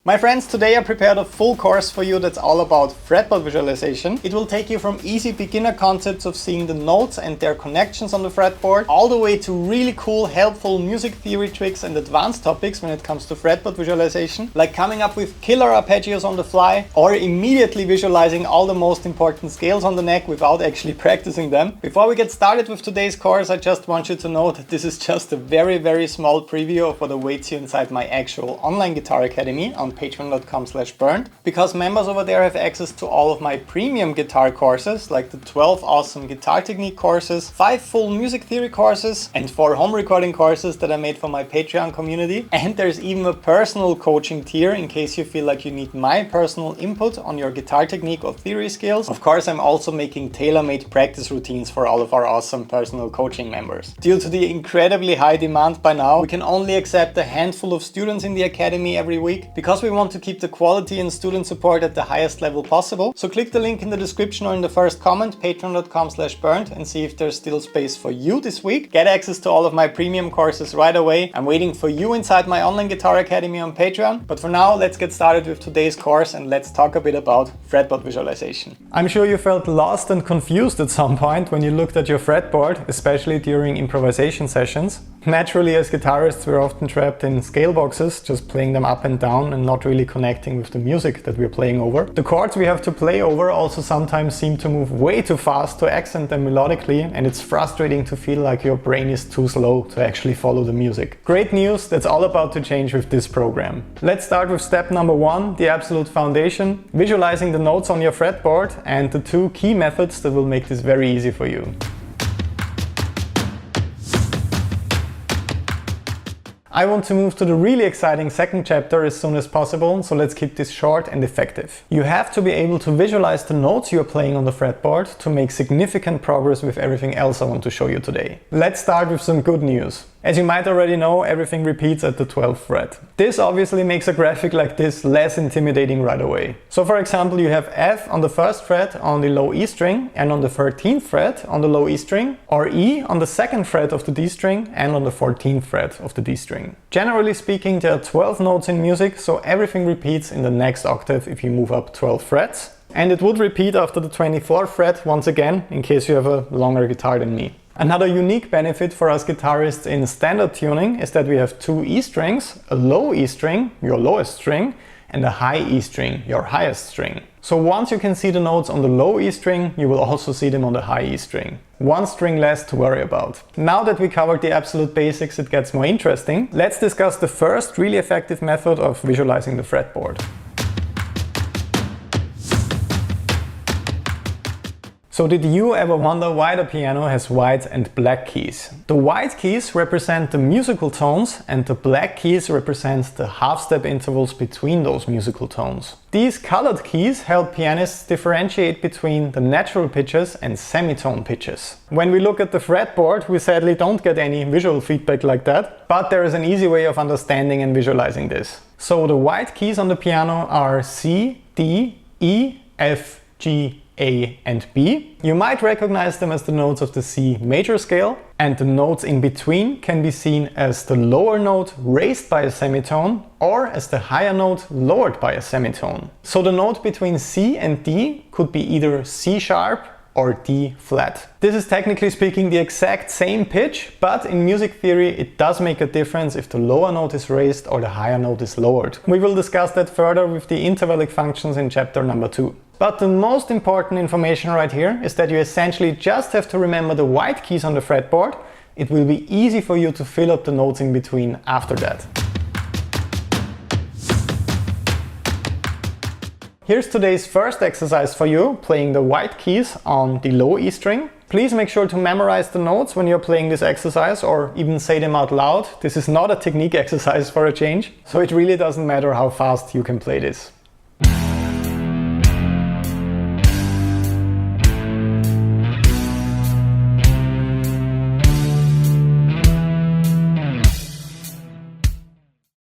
My friends, today I prepared a full course for you that's all about fretboard visualization. It will take you from easy beginner concepts of seeing the notes and their connections on the fretboard, all the way to really cool, helpful music theory tricks and advanced topics when it comes to fretboard visualization, like coming up with killer arpeggios on the fly, or immediately visualizing all the most important scales on the neck without actually practicing them. Before we get started with today's course, I just want you to know that this is just a very small preview of what awaits you inside my actual online guitar academy on patreon.com/burned, because members over there have access to all of my premium guitar courses, like the 12 awesome guitar technique courses, 5 full music theory courses, and 4 home recording courses that I made for my Patreon community. And there's even a personal coaching tier in case you feel like you need my personal input on your guitar technique or theory skills. Of course, I'm also making tailor-made practice routines for all of our awesome personal coaching members. Due to the incredibly high demand by now, we can only accept a handful of students in the academy every week, because we want to keep the quality and student support at the highest level possible. So click the link in the description or in the first comment, patreon.com/burned, and see if there's still space for you this week. Get access to all of my premium courses right away. I'm waiting for you inside my online guitar academy on Patreon. But for now, let's get started with today's course and let's talk a bit about fretboard visualization. I'm sure you felt lost and confused at some point when you looked at your fretboard, especially during improvisation sessions. Naturally, as guitarists, we're often trapped in scale boxes, just playing them up and down and not really connecting with the music that we're playing over. The chords we have to play over also sometimes seem to move way too fast to accent them melodically, and it's frustrating to feel like your brain is too slow to actually follow the music. Great news, that's all about to change with this program. Let's start with step number 1, the absolute foundation, visualizing the notes on your fretboard, and the 2 key methods that will make this very easy for you. I want to move to the really exciting second chapter as soon as possible, so let's keep this short and effective. You have to be able to visualize the notes you are playing on the fretboard to make significant progress with everything else I want to show you today. Let's start with some good news. As you might already know, everything repeats at the 12th fret. This obviously makes a graphic like this less intimidating right away. So for example, you have F on the 1st fret on the low E string and on the 13th fret on the low E string, or E on the 2nd fret of the D string and on the 14th fret of the D string. Generally speaking, there are 12 notes in music, so everything repeats in the next octave if you move up 12 frets. And it would repeat after the 24th fret once again, in case you have a longer guitar than me. Another unique benefit for us guitarists in standard tuning is that we have 2 E strings, a low E string, your lowest string, and a high E string, your highest string. So once you can see the notes on the low E string, you will also see them on the high E string. 1 string less to worry about. Now that we covered the absolute basics, it gets more interesting. Let's discuss the first really effective method of visualizing the fretboard. So did you ever wonder why the piano has white and black keys? The white keys represent the musical tones and the black keys represent the half-step intervals between those musical tones. These colored keys help pianists differentiate between the natural pitches and semitone pitches. When we look at the fretboard, we sadly don't get any visual feedback like that, but there is an easy way of understanding and visualizing this. So the white keys on the piano are C, D, E, F, G, A and B. You might recognize them as the notes of the C major scale, and the notes in between can be seen as the lower note raised by a semitone or as the higher note lowered by a semitone. So the note between C and D could be either C sharp or D flat. This is technically speaking the exact same pitch, but in music theory it does make a difference if the lower note is raised or the higher note is lowered. We will discuss that further with the intervallic functions in chapter number 2. But the most important information right here is that you essentially just have to remember the white keys on the fretboard. It will be easy for you to fill up the notes in between after that. Here's today's first exercise for you, playing the white keys on the low E string. Please make sure to memorize the notes when you're playing this exercise, or even say them out loud. This is not a technique exercise for a change, so it really doesn't matter how fast you can play this.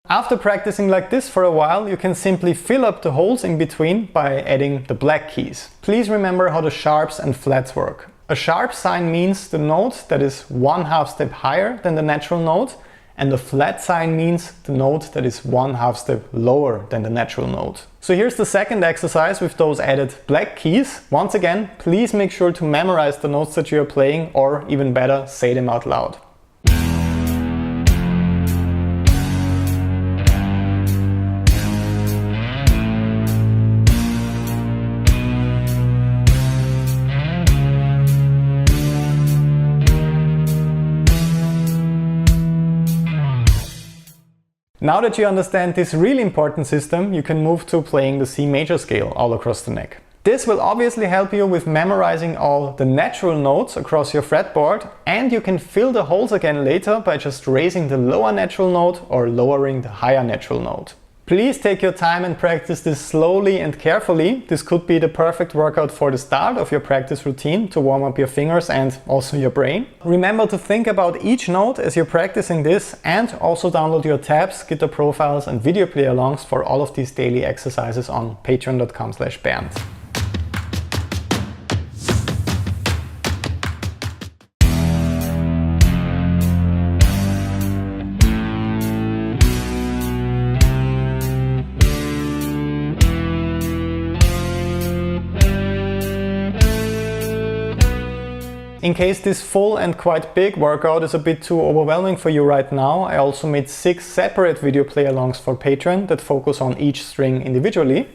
After practicing like this for a while, you can simply fill up the holes in between by adding the black keys. Please remember how the sharps and flats work. A sharp sign means the note that is 1/2 step higher than the natural note, and the flat sign means the note that is 1/2 step lower than the natural note. So here's the second exercise with those added black keys. Once again, please make sure to memorize the notes that you are playing, or even better, say them out loud. Now that you understand this really important system, you can move to playing the C major scale all across the neck. This will obviously help you with memorizing all the natural notes across your fretboard, and you can fill the holes again later by just raising the lower natural note or lowering the higher natural note. Please take your time and practice this slowly and carefully. This could be the perfect workout for the start of your practice routine to warm up your fingers and also your brain. Remember to think about each note as you're practicing this, and also download your tabs, guitar profiles and video play-alongs for all of these daily exercises on patreon.com/Bernd. In case this full and quite big workout is a bit too overwhelming for you right now, I also made 6 separate video play-alongs for Patreon that focus on each string individually.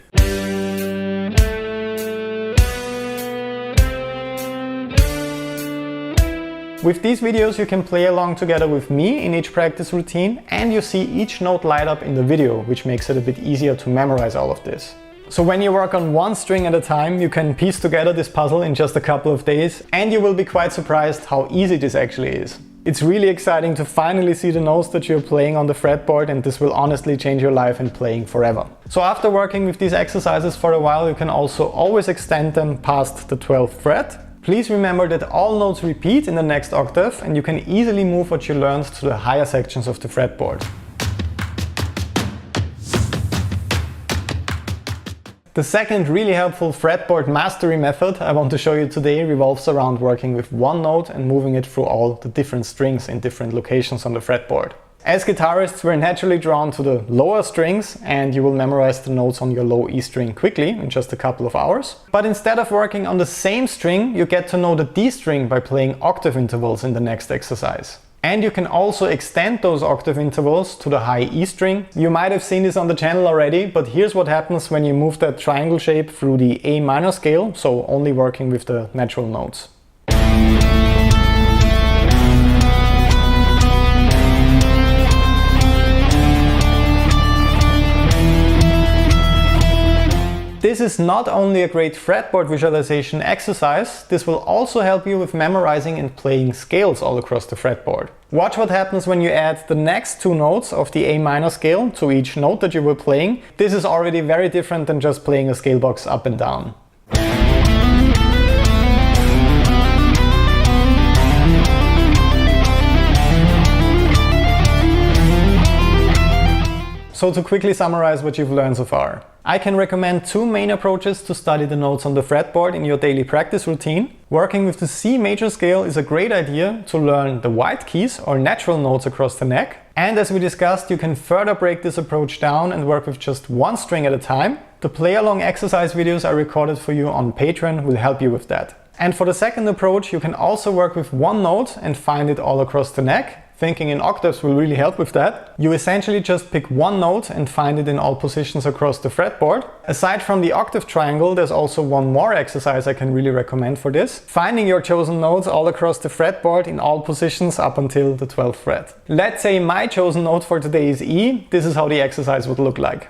With these videos you can play along together with me in each practice routine, and you see each note light up in the video, which makes it a bit easier to memorize all of this. So when you work on one string at a time, you can piece together this puzzle in just a couple of days, and you will be quite surprised how easy this actually is. It's really exciting to finally see the notes that you're playing on the fretboard, and this will honestly change your life in playing forever. So after working with these exercises for a while, you can also always extend them past the 12th fret. Please remember that all notes repeat in the next octave, and you can easily move what you learned to the higher sections of the fretboard. The second really helpful fretboard mastery method I want to show you today revolves around working with one note and moving it through all the different strings in different locations on the fretboard. As guitarists, we're naturally drawn to the lower strings, and you will memorize the notes on your low E string quickly in just a couple of hours. But instead of working on the same string, you get to know the D string by playing octave intervals in the next exercise. And you can also extend those octave intervals to the high E string. You might have seen this on the channel already, but here's what happens when you move that triangle shape through the A minor scale, so only working with the natural notes. This is not only a great fretboard visualization exercise, this will also help you with memorizing and playing scales all across the fretboard. Watch what happens when you add the next 2 notes of the A minor scale to each note that you were playing. This is already very different than just playing a scale box up and down. So to quickly summarize what you've learned so far. I can recommend 2 main approaches to study the notes on the fretboard in your daily practice routine. Working with the C major scale is a great idea to learn the white keys or natural notes across the neck. And as we discussed, you can further break this approach down and work with just one string at a time. The play-along exercise videos I recorded for you on Patreon will help you with that. And for the second approach, you can also work with one note and find it all across the neck. Thinking in octaves will really help with that. You essentially just pick one note and find it in all positions across the fretboard. Aside from the octave triangle, there's also one more exercise I can really recommend for this. Finding your chosen notes all across the fretboard in all positions up until the 12th fret. Let's say my chosen note for today is E. This is how the exercise would look like.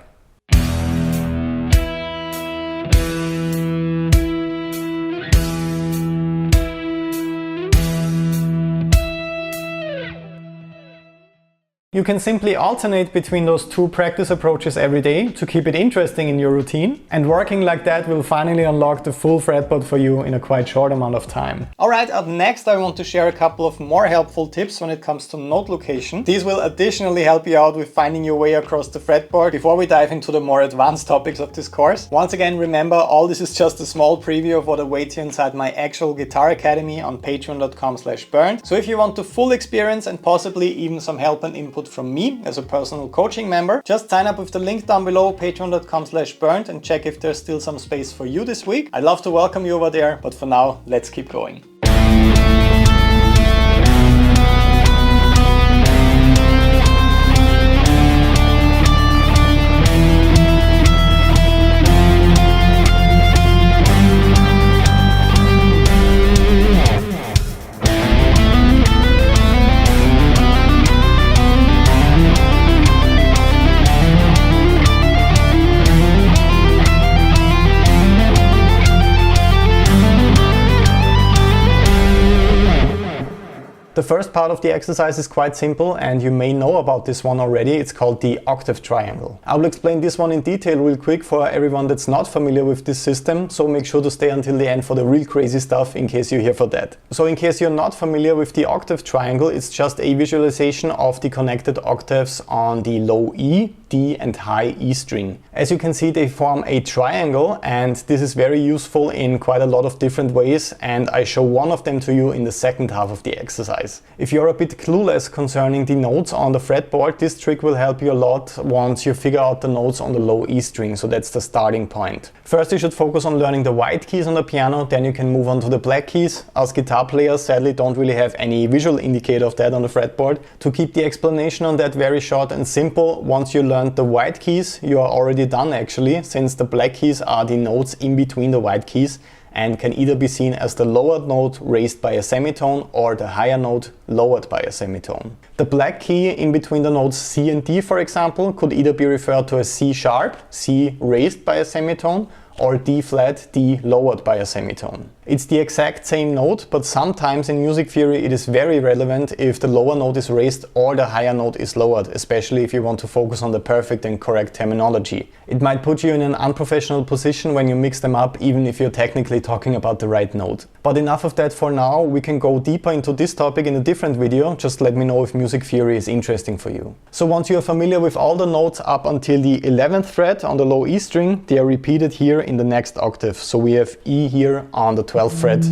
You can simply alternate between those 2 practice approaches every day to keep it interesting in your routine, and working like that will finally unlock the full fretboard for you in a quite short amount of time. Alright, up next I want to share a couple of more helpful tips when it comes to note location. These will additionally help you out with finding your way across the fretboard before we dive into the more advanced topics of this course. Once again, remember, all this is just a small preview of what awaits you inside my actual Guitar Academy on patreon.com/Bernd. So if you want the full experience and possibly even some help and input output from me as a personal coaching member, just sign up with the link down below, patreon.com/bernd, and check if there's still some space for you this week. I'd love to welcome you over there, but for now, let's keep going. The first part of the exercise is quite simple, and you may know about this one already. It's called the octave triangle. I will explain this one in detail real quick for everyone that's not familiar with this system, so make sure to stay until the end for the real crazy stuff in case you're here for that. So in case you're not familiar with the octave triangle, it's just a visualization of the connected octaves on the low E, D and high E string. As you can see, they form a triangle, and this is very useful in quite a lot of different ways, and I show one of them to you in the second half of the exercise. If you're a bit clueless concerning the notes on the fretboard, this trick will help you a lot once you figure out the notes on the low E string, so that's the starting point. First you should focus on learning the white keys on the piano, then you can move on to the black keys. Us guitar players sadly don't really have any visual indicator of that on the fretboard. To keep the explanation on that very short and simple, once you learn the white keys, you are already done actually, since the black keys are the notes in between the white keys and can either be seen as the lowered note raised by a semitone or the higher note lowered by a semitone. The black key in between the notes C and D, for example, could either be referred to as C sharp, C raised by a semitone, or D flat, D lowered by a semitone. It's the exact same note, but sometimes in music theory it is very relevant if the lower note is raised or the higher note is lowered, especially if you want to focus on the perfect and correct terminology. It might put you in an unprofessional position when you mix them up, even if you're technically talking about the right note. But enough of that for now, we can go deeper into this topic in a different video. Just let me know if music theory is interesting for you. So once you are familiar with all the notes up until the 11th fret on the low E string, they are repeated here in the next octave. So we have E here on the 12th fret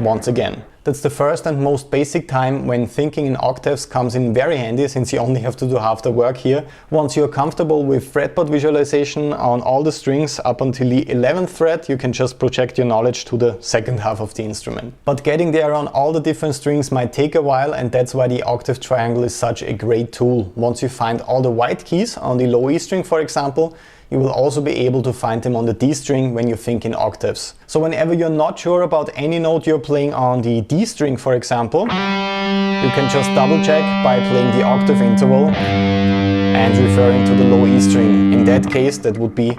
once again. That's the first and most basic time when thinking in octaves comes in very handy, since you only have to do half the work here. Once you're comfortable with fretboard visualization on all the strings up until the 11th fret, you can just project your knowledge to the second half of the instrument. But getting there on all the different strings might take a while, and that's why the octave triangle is such a great tool. Once you find all the white keys on the low E string, for example, you will also be able to find them on the D string when you think in octaves. So whenever you're not sure about any note you're playing on the D string, for example, you can just double check by playing the octave interval and referring to the low E string. In that case, that would be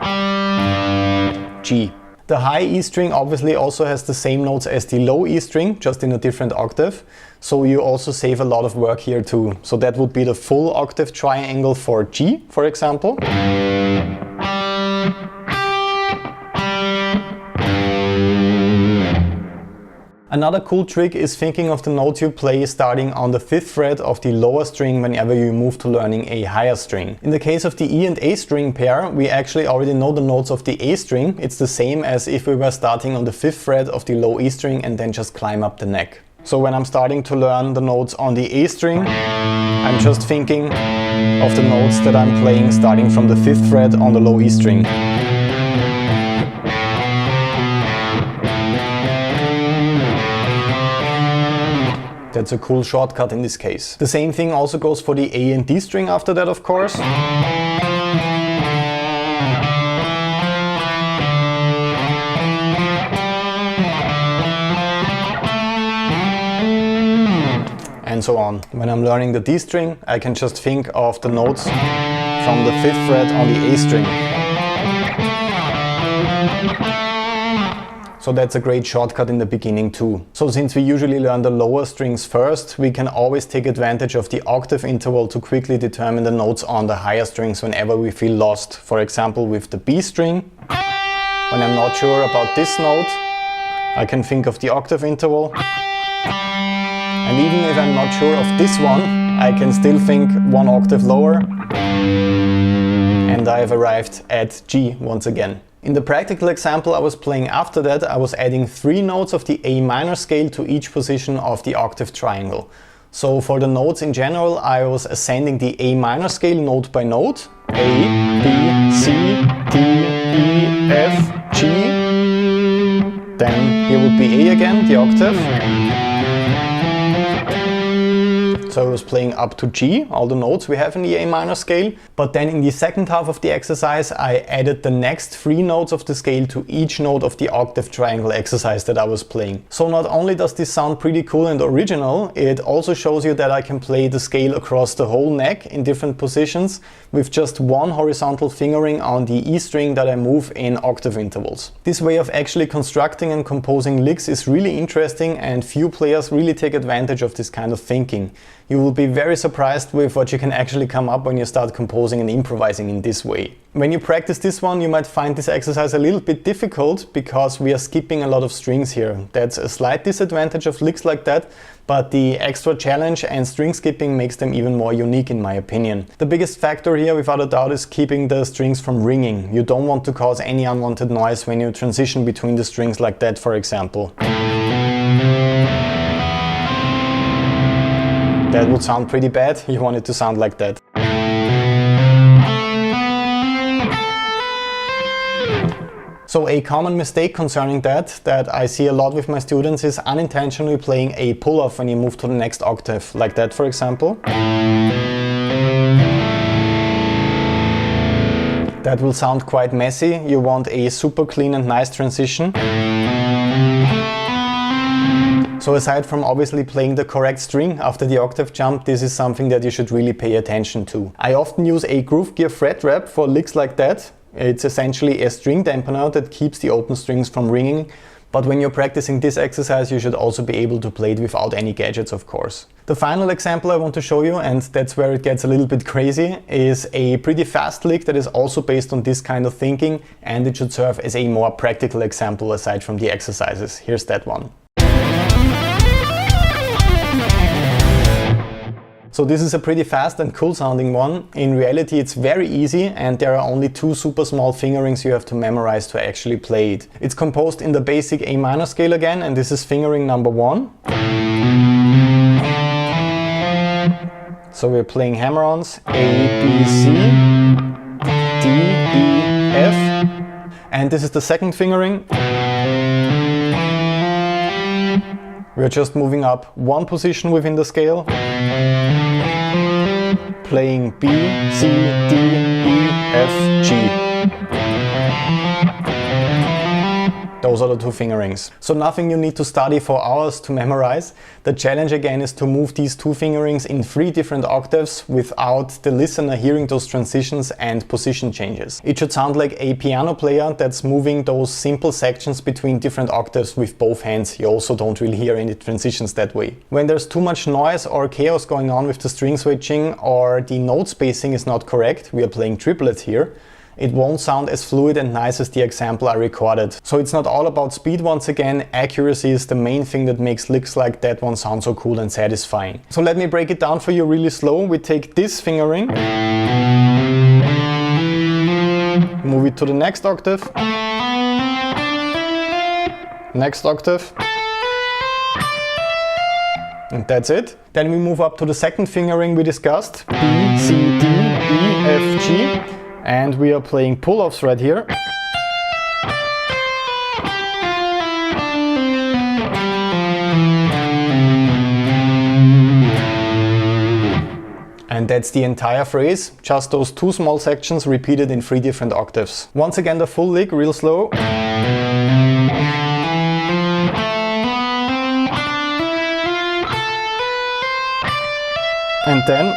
G. The high E string obviously also has the same notes as the low E string, just in a different octave. So you also save a lot of work here too. So that would be the full octave triangle for G, for example. Another cool trick is thinking of the notes you play starting on the 5th fret of the lower string whenever you move to learning a higher string. In the case of the E and A string pair, we actually already know the notes of the A string. It's the same as if we were starting on the 5th fret of the low E string and then just climb up the neck. So when I'm starting to learn the notes on the A string, I'm just thinking of the notes that I'm playing starting from the 5th fret on the low E string. That's a cool shortcut in this case. The same thing also goes for the A and D string after that, of course. And so on. When I'm learning the D string, I can just think of the notes from the 5th fret on the A string. So that's a great shortcut in the beginning too. So since we usually learn the lower strings first, we can always take advantage of the octave interval to quickly determine the notes on the higher strings whenever we feel lost. For example, with the B string, when I'm not sure about this note, I can think of the octave interval. And even if I'm not sure of this one, I can still think one octave lower, and I've arrived at G once again. In the practical example I was playing after that, I was adding 3 notes of the A minor scale to each position of the octave triangle. So for the notes in general, I was ascending the A minor scale note by note. A, B, C, D, E, F, G. Then here would be A again, the octave. So I was playing up to G, all the notes we have in the A minor scale. But then in the second half of the exercise, I added the next 3 notes of the scale to each note of the octave triangle exercise that I was playing. So not only does this sound pretty cool and original, it also shows you that I can play the scale across the whole neck in different positions with just one horizontal fingering on the E string that I move in octave intervals. This way of actually constructing and composing licks is really interesting, and few players really take advantage of this kind of thinking. You will be very surprised with what you can actually come up when you start composing and improvising in this way. When you practice this one, you might find this exercise a little bit difficult because we are skipping a lot of strings here. That's a slight disadvantage of licks like that, but the extra challenge and string skipping makes them even more unique in my opinion. The biggest factor here without a doubt is keeping the strings from ringing. You don't want to cause any unwanted noise when you transition between the strings like that, for example. That would sound pretty bad, you want it to sound like that. So a common mistake concerning that I see a lot with my students is unintentionally playing a pull-off when you move to the next octave, like that for example. That will sound quite messy, you want a super clean and nice transition. So aside from obviously playing the correct string after the octave jump, this is something that you should really pay attention to. I often use a groove gear fret wrap for licks like that. It's essentially a string dampener that keeps the open strings from ringing. But when you're practicing this exercise, you should also be able to play it without any gadgets, of course. The final example I want to show you, and that's where it gets a little bit crazy, is a pretty fast lick that is also based on this kind of thinking, and it should serve as a more practical example aside from the exercises. Here's that one. So this is a pretty fast and cool sounding one. In reality it's very easy, and there are only 2 super small fingerings you have to memorize to actually play it. It's composed in the basic A minor scale again, and this is fingering number 1. So we're playing hammer-ons, A, B, C, D, E, F, and this is the second fingering. We're just moving up 1 position within the scale, playing B, C, D, E, F, G. Those are the 2 fingerings. So nothing you need to study for hours to memorize. The challenge again is to move these 2 fingerings in 3 different octaves without the listener hearing those transitions and position changes. It should sound like a piano player that's moving those simple sections between different octaves with both hands. You also don't really hear any transitions that way. When there's too much noise or chaos going on with the string switching, or the note spacing is not correct, we are playing triplets here, it won't sound as fluid and nice as the example I recorded. So it's not all about speed once again, accuracy is the main thing that makes licks like that one sound so cool and satisfying. So let me break it down for you really slow. We take this fingering, move it to the next octave, next octave, and that's it. Then we move up to the second fingering we discussed, B, C, D, E, F, G. And we are playing pull-offs right here. And that's the entire phrase, just those 2 small sections repeated in 3 different octaves. Once again the full lick, real slow. And then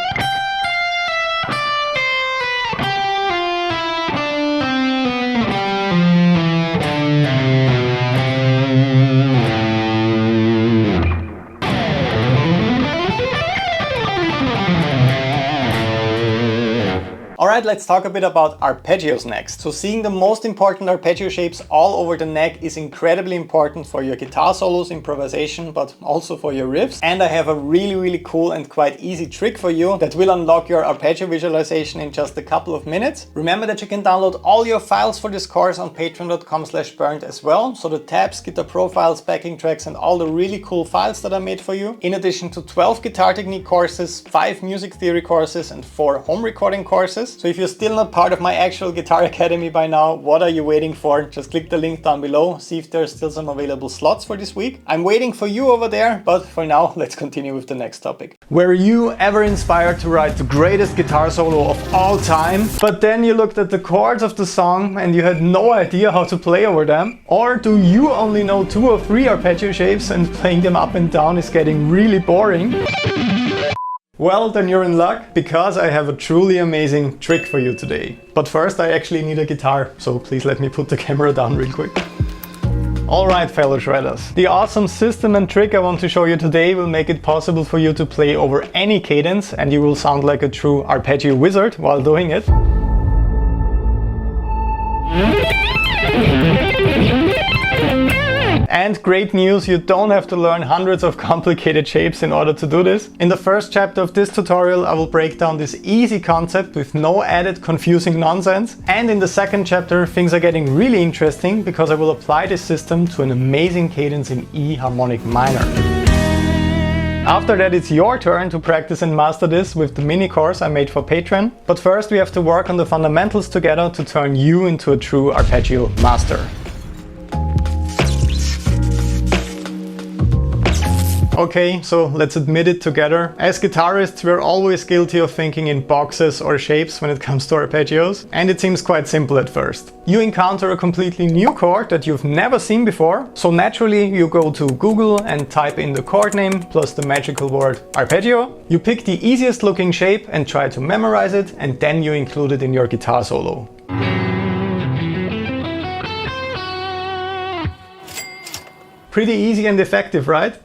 Alright, let's talk a bit about arpeggios next. So seeing the most important arpeggio shapes all over the neck is incredibly important for your guitar solos, improvisation, but also for your riffs. And I have a really cool and quite easy trick for you that will unlock your arpeggio visualization in just a couple of minutes. Remember that you can download all your files for this course on patreon.com/burned as well. So the tabs, guitar profiles, backing tracks and all the really cool files that I made for you. In addition to 12 guitar technique courses, 5 music theory courses and 4 home recording courses. So if you're still not part of my actual Guitar Academy by now, what are you waiting for? Just click the link down below, see if there's still some available slots for this week. I'm waiting for you over there, but for now, let's continue with the next topic. Were you ever inspired to write the greatest guitar solo of all time, but then you looked at the chords of the song and you had no idea how to play over them? Or do you only know 2 or 3 arpeggio shapes and playing them up and down is getting really boring? Well, then you're in luck, because I have a truly amazing trick for you today. But first I actually need a guitar, so please let me put the camera down real quick. Alright fellow shredders, the awesome system and trick I want to show you today will make it possible for you to play over any cadence and you will sound like a true arpeggio wizard while doing it. And great news, you don't have to learn hundreds of complicated shapes in order to do this. In the first chapter of this tutorial I will break down this easy concept with no added confusing nonsense. And in the second chapter things are getting really interesting because I will apply this system to an amazing cadence in E harmonic minor. After that it's your turn to practice and master this with the mini course I made for Patreon. But first we have to work on the fundamentals together to turn you into a true arpeggio master. Okay, so let's admit it together. As guitarists, we're always guilty of thinking in boxes or shapes when it comes to arpeggios, and it seems quite simple at first. You encounter a completely new chord that you've never seen before, so naturally you go to Google and type in the chord name plus the magical word arpeggio. You pick the easiest looking shape and try to memorize it, and then you include it in your guitar solo. Pretty easy and effective, right?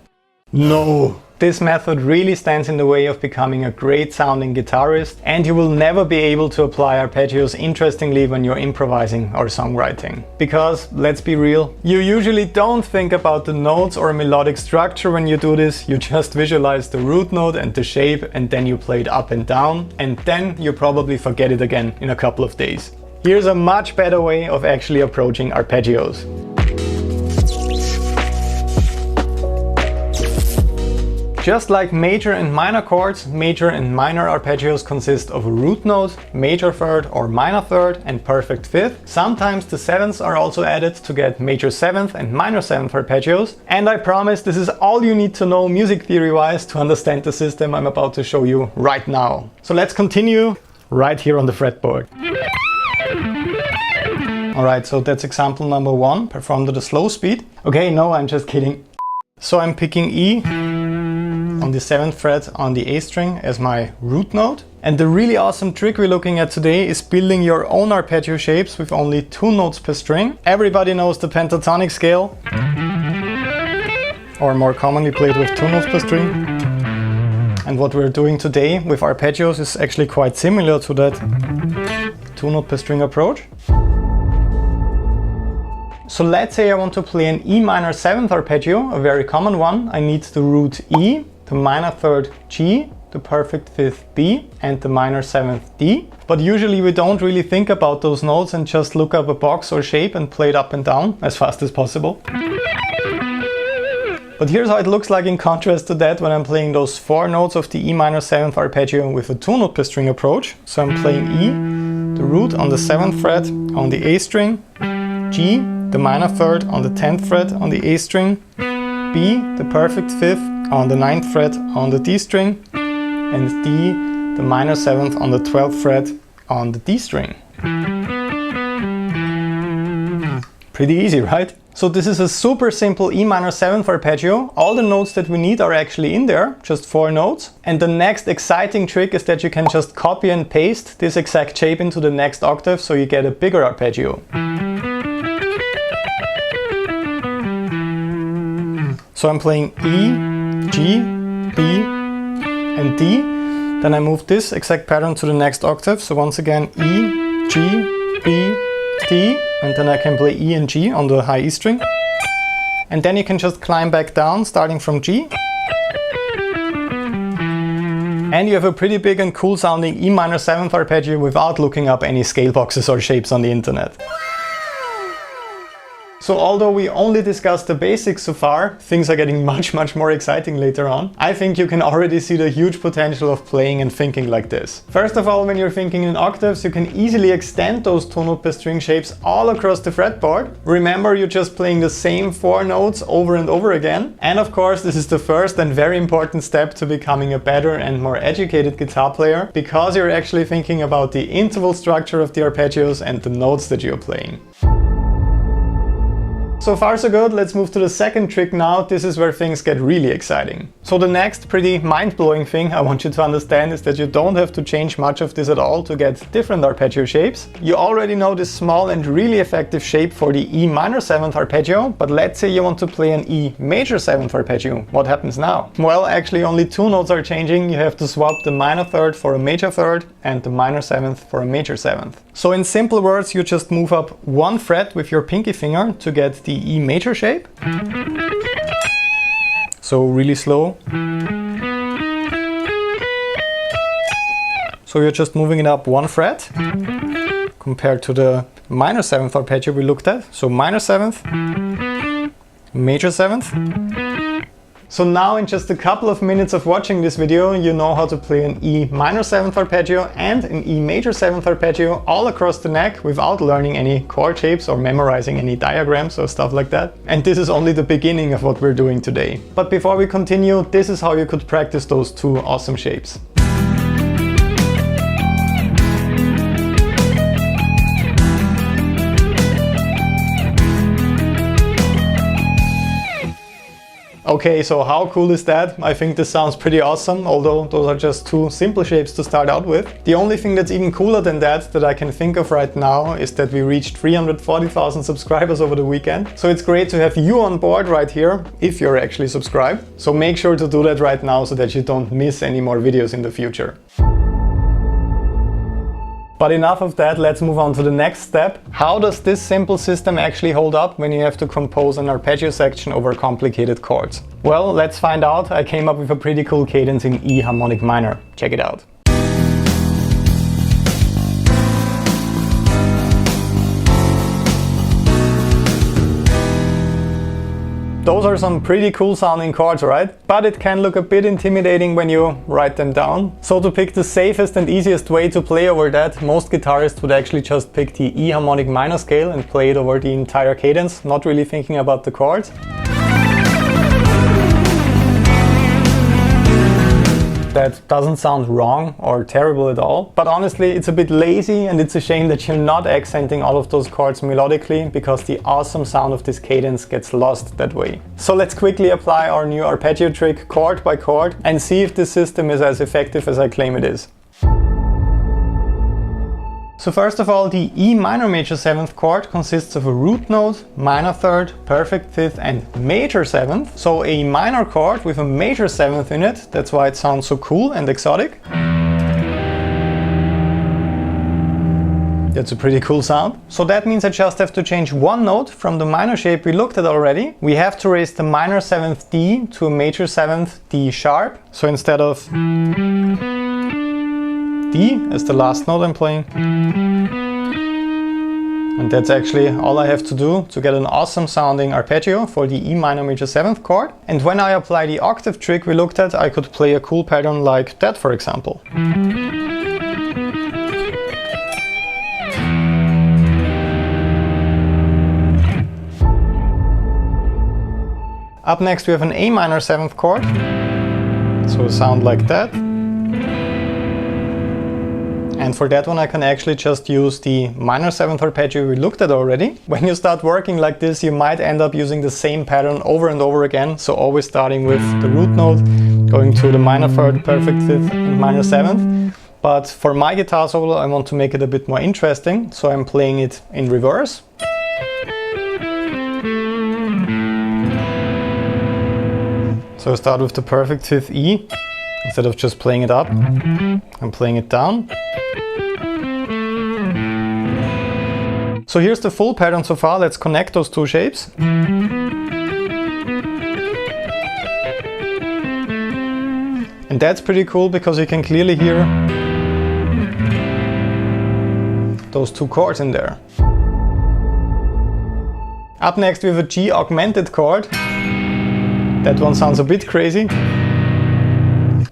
No! This method really stands in the way of becoming a great sounding guitarist, and you will never be able to apply arpeggios interestingly when you're improvising or songwriting. Because, let's be real, you usually don't think about the notes or melodic structure when you do this, you just visualize the root note and the shape and then you play it up and down, and then you probably forget it again in a couple of days. Here's a much better way of actually approaching arpeggios. Just like major and minor chords, major and minor arpeggios consist of a root note, major third or minor third and perfect fifth. Sometimes the sevenths are also added to get major seventh and minor seventh arpeggios. And I promise this is all you need to know music theory wise to understand the system I'm about to show you right now. So let's continue right here on the fretboard. Alright, so that's example number 1, performed at a slow speed. Okay, no, I'm just kidding. So I'm picking E on the 7th fret on the A string as my root note. And the really awesome trick we're looking at today is building your own arpeggio shapes with only 2 notes per string. Everybody knows the pentatonic scale, or more commonly played with 2 notes per string. And what we're doing today with arpeggios is actually quite similar to that 2 note per string approach. So let's say I want to play an E minor 7th arpeggio, a very common one. I need the root E, the minor 3rd G, the perfect 5th B and the minor 7th D. But usually we don't really think about those notes and just look up a box or shape and play it up and down as fast as possible. But here's how it looks like in contrast to that when I'm playing those 4 notes of the E minor 7th arpeggio with a 2 note per string approach. So I'm playing E, the root on the 7th fret on the A string, G, the minor 3rd on the 10th fret on the A string, B, the perfect 5th on the 9th fret on the D string, and D, the minor 7th on the 12th fret on the D string. Pretty easy, right? So this is a super simple E minor 7th arpeggio. All the notes that we need are actually in there, just 4 notes. And the next exciting trick is that you can just copy and paste this exact shape into the next octave so you get a bigger arpeggio. So I'm playing E, G, B and D. Then I move this exact pattern to the next octave. So once again, E, G, B, D, and then I can play E and G on the high E string. And then you can just climb back down, starting from G. And you have a pretty big and cool sounding E minor 7th arpeggio without looking up any scale boxes or shapes on the internet. So although we only discussed the basics so far, things are getting much more exciting later on. I think you can already see the huge potential of playing and thinking like this. First of all, when you're thinking in octaves, you can easily extend those tone note per string shapes all across the fretboard. Remember, you're just playing the same 4 notes over and over again. And of course, this is the first and very important step to becoming a better and more educated guitar player, because you're actually thinking about the interval structure of the arpeggios and the notes that you're playing. So far so good, let's move to the second trick now. This is where things get really exciting. So the next pretty mind-blowing thing I want you to understand is that you don't have to change much of this at all to get different arpeggio shapes. You already know this small and really effective shape for the E minor 7th arpeggio, but let's say you want to play an E major 7th arpeggio. What happens now? Well, actually only 2 notes are changing. You have to swap the minor 3rd for a major 3rd and the minor 7th for a major 7th. So in simple words, you just move up 1 fret with your pinky finger to get the E major shape. So really slow. So you're just moving it up 1 fret compared to the minor 7th arpeggio we looked at. So minor 7th, major 7th. So now in just a couple of minutes of watching this video, you know how to play an E minor 7th arpeggio and an E major 7th arpeggio all across the neck without learning any chord shapes or memorizing any diagrams or stuff like that. And this is only the beginning of what we're doing today. But before we continue, this is how you could practice those 2 awesome shapes. Okay, so how cool is that? I think this sounds pretty awesome, although those are just 2 simple shapes to start out with. The only thing that's even cooler than that I can think of right now is that we reached 340,000 subscribers over the weekend. So it's great to have you on board right here, if you're actually subscribed. So make sure to do that right now so that you don't miss any more videos in the future. But enough of that, let's move on to the next step. How does this simple system actually hold up when you have to compose an arpeggio section over complicated chords? Well, let's find out. I came up with a pretty cool cadence in E harmonic minor. Check it out. Those are some pretty cool sounding chords, right? But it can look a bit intimidating when you write them down. So to pick the safest and easiest way to play over that, most guitarists would actually just pick the E harmonic minor scale and play it over the entire cadence, not really thinking about the chords. That doesn't sound wrong or terrible at all, but honestly it's a bit lazy, and it's a shame that you're not accenting all of those chords melodically, because the awesome sound of this cadence gets lost that way. So let's quickly apply our new arpeggio trick chord by chord and see if this system is as effective as I claim it is. So first of all, the E minor major 7th chord consists of a root note, minor 3rd, perfect 5th and major 7th. So a minor chord with a major 7th in it, that's why it sounds so cool and exotic. That's a pretty cool sound. So that means I just have to change 1 note from the minor shape we looked at already. We have to raise the minor 7th D to a major 7th D sharp. So instead of D as the last note I'm playing. And that's actually all I have to do to get an awesome sounding arpeggio for the E minor major 7th chord. And when I apply the octave trick we looked at, I could play a cool pattern like that, for example. Up next we have an A minor 7th chord. So a sound like that. And for that one I can actually just use the minor 7th arpeggio we looked at already. When you start working like this, you might end up using the same pattern over and over again. So always starting with the root note, going to the minor 3rd, perfect 5th and minor 7th. But for my guitar solo I want to make it a bit more interesting, so I'm playing it in reverse. So I start with the perfect 5th E. Instead of just playing it up, I'm playing it down. So here's the full pattern so far. Let's connect those two shapes. And that's pretty cool because you can clearly hear those two chords in there. Up next we have a G augmented chord. That one sounds a bit crazy.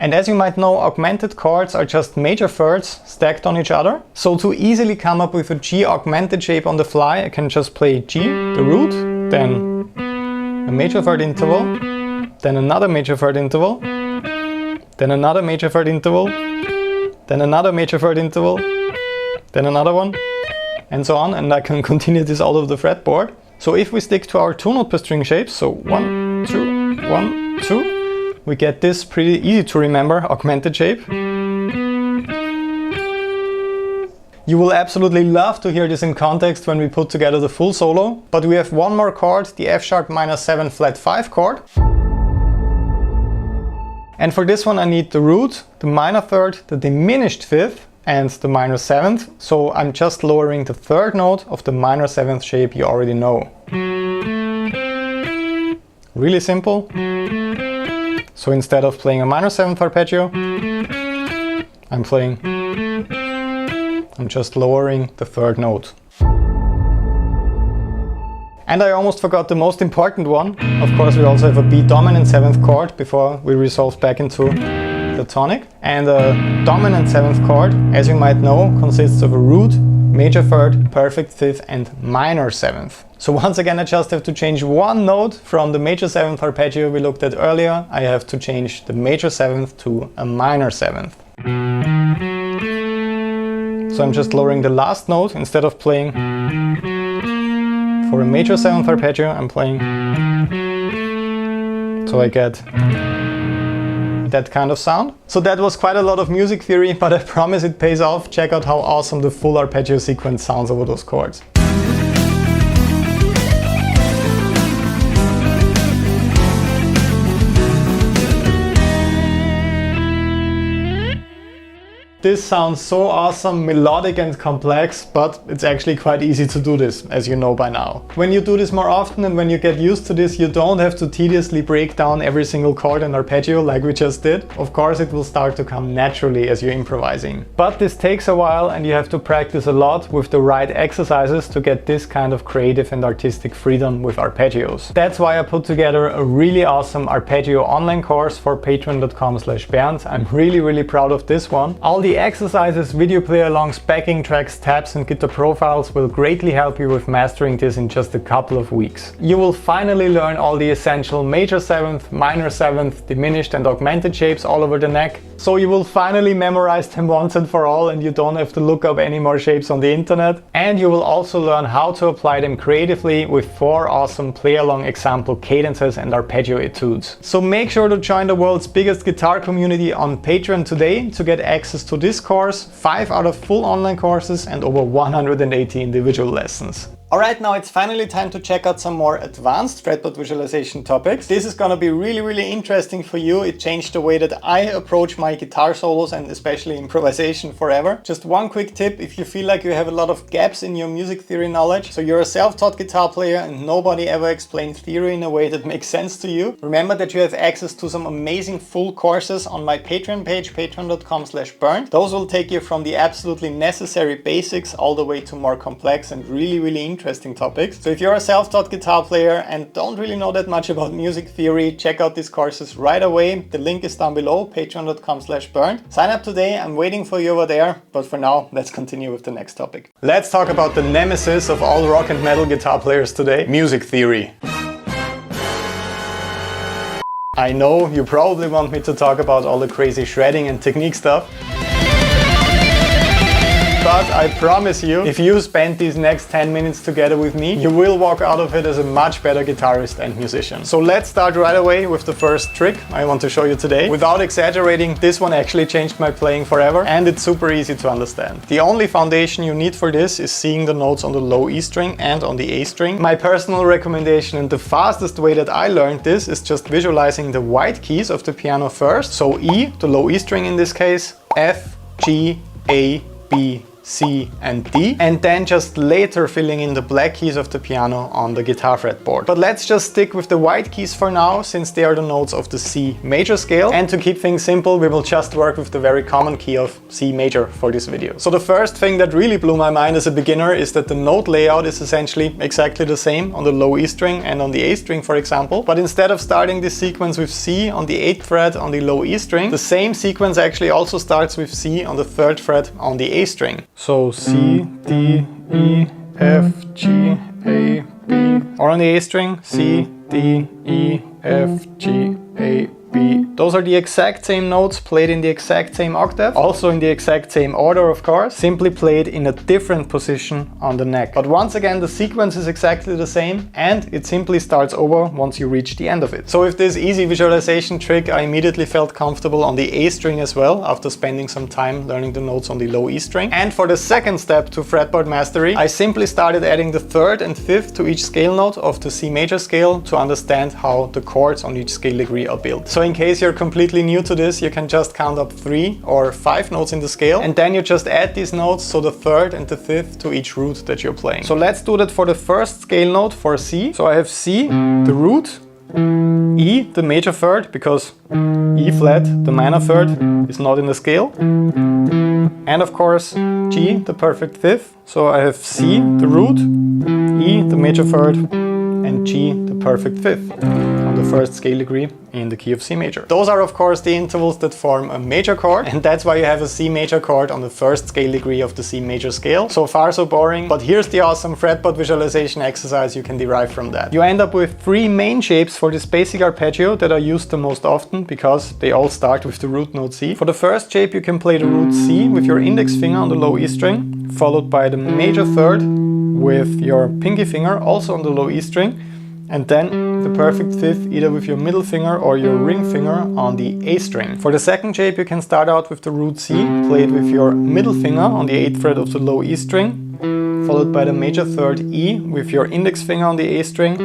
And as you might know, augmented chords are just major thirds stacked on each other. So to easily come up with a G augmented shape on the fly, I can just play G, the root, then a major third interval, then another major third interval, then another major third interval, then another major third interval, then another one, and so on. And I can continue this all over the fretboard. So if we stick to our 2-note per string shapes, so 1, 2, 1, 2, we get this pretty easy to remember augmented shape. You will absolutely love to hear this in context when we put together the full solo, but we have one more chord, the F sharp minor 7 flat 5 chord. And for this one I need the root, the minor third, the diminished fifth, and the minor 7th, so I'm just lowering the 3rd note of the minor 7th shape you already know. Really simple. So instead of playing a minor 7th arpeggio, I'm just lowering the 3rd note. And I almost forgot the most important one. Of course, we also have a B dominant 7th chord before we resolve back into the tonic. And a dominant 7th chord, as you might know, consists of a root, major 3rd, perfect 5th and minor 7th. So once again I just have to change one note from the major 7th arpeggio we looked at earlier. I have to change the major 7th to a minor 7th. So I'm just lowering the last note. Instead of playing for a major 7th arpeggio, I'm playing, so I get that kind of sound. So that was quite a lot of music theory, but I promise it pays off. Check out how awesome the full arpeggio sequence sounds over those chords. This sounds so awesome, melodic and complex, but it's actually quite easy to do this, as you know by now. When you do this more often and when you get used to this, you don't have to tediously break down every single chord and arpeggio like we just did. Of course, it will start to come naturally as you're improvising. But this takes a while and you have to practice a lot with the right exercises to get this kind of creative and artistic freedom with arpeggios. That's why I put together a really awesome arpeggio online course for patreon.com/Bernd. I'm really proud of this one. All the exercises, video play-alongs, backing tracks, tabs and guitar profiles will greatly help you with mastering this in just a couple of weeks. You will finally learn all the essential major 7th, minor 7th, diminished and augmented shapes all over the neck. So you will finally memorize them once and for all and you don't have to look up any more shapes on the internet. And you will also learn how to apply them creatively with 4 awesome play-along example cadences and arpeggio etudes. So make sure to join the world's biggest guitar community on Patreon today to get access to this course, 5 other full online courses and over 180 individual lessons. Alright, now it's finally time to check out some more advanced fretboard visualization topics. This is gonna be really interesting for you. It changed the way that I approach my guitar solos and especially improvisation forever. Just one quick tip, if you feel like you have a lot of gaps in your music theory knowledge, so you're a self-taught guitar player and nobody ever explained theory in a way that makes sense to you, remember that you have access to some amazing full courses on my Patreon page, patreon.com/Bernd. Those will take you from the absolutely necessary basics all the way to more complex and really interesting topics. So if you're a self-taught guitar player and don't really know that much about music theory, check out these courses right away. The link is down below, patreon.com/Bernd. Sign up today, I'm waiting for you over there. But for now, let's continue with the next topic. Let's talk about the nemesis of all rock and metal guitar players today, music theory. I know you probably want me to talk about all the crazy shredding and technique stuff. But I promise you, if you spend these next 10 minutes together with me, you will walk out of it as a much better guitarist and musician. So let's start right away with the first trick I want to show you today. Without exaggerating, this one actually changed my playing forever, and it's super easy to understand. The only foundation you need for this is seeing the notes on the low E string and on the A string. My personal recommendation and the fastest way that I learned this is just visualizing the white keys of the piano first. So E, the low E string in this case, F, G, A, B, C and D, and then just later filling in the black keys of the piano on the guitar fretboard. But let's just stick with the white keys for now, since they are the notes of the C major scale, and to keep things simple we will just work with the very common key of C major for this video. So the first thing that really blew my mind as a beginner is that the note layout is essentially exactly the same on the low E string and on the A string, for example, but instead of starting this sequence with C on the 8th fret on the low E string, the same sequence actually also starts with C on the 3rd fret on the A string. So C, D, E, F, G, A, B. Or on the A string, C, D, E, F, G, A, B. Those are the exact same notes played in the exact same octave, also in the exact same order of course, simply played in a different position on the neck. But once again the sequence is exactly the same and it simply starts over once you reach the end of it. So with this easy visualization trick I immediately felt comfortable on the A string as well after spending some time learning the notes on the low E string. And for the second step to fretboard mastery, I simply started adding the 3rd and 5th to each scale note of the C major scale to understand how the chords on each scale degree are built. So in case you're completely new to this, you can just count up 3 or 5 notes in the scale and then you just add these notes, so the 3rd and the 5th, to each root that you're playing. So let's do that for the first scale note for C. So I have C, the root, E, the major 3rd, because E flat, the minor 3rd, is not in the scale, and of course G, the perfect 5th. So I have C, the root, E, the major 3rd, and G, the perfect 5th on the first scale degree in the key of C major. Those are of course the intervals that form a major chord, and that's why you have a C major chord on the first scale degree of the C major scale. So far so boring, but here's the awesome fretboard visualization exercise you can derive from that. You end up with 3 main shapes for this basic arpeggio that are used the most often because they all start with the root note C. For the first shape you can play the root C with your index finger on the low E string, followed by the major 3rd with your pinky finger also on the low E string, and then the perfect 5th either with your middle finger or your ring finger on the A string. For the second shape you can start out with the root C, played with your middle finger on the 8th fret of the low E string, followed by the major 3rd E with your index finger on the A string,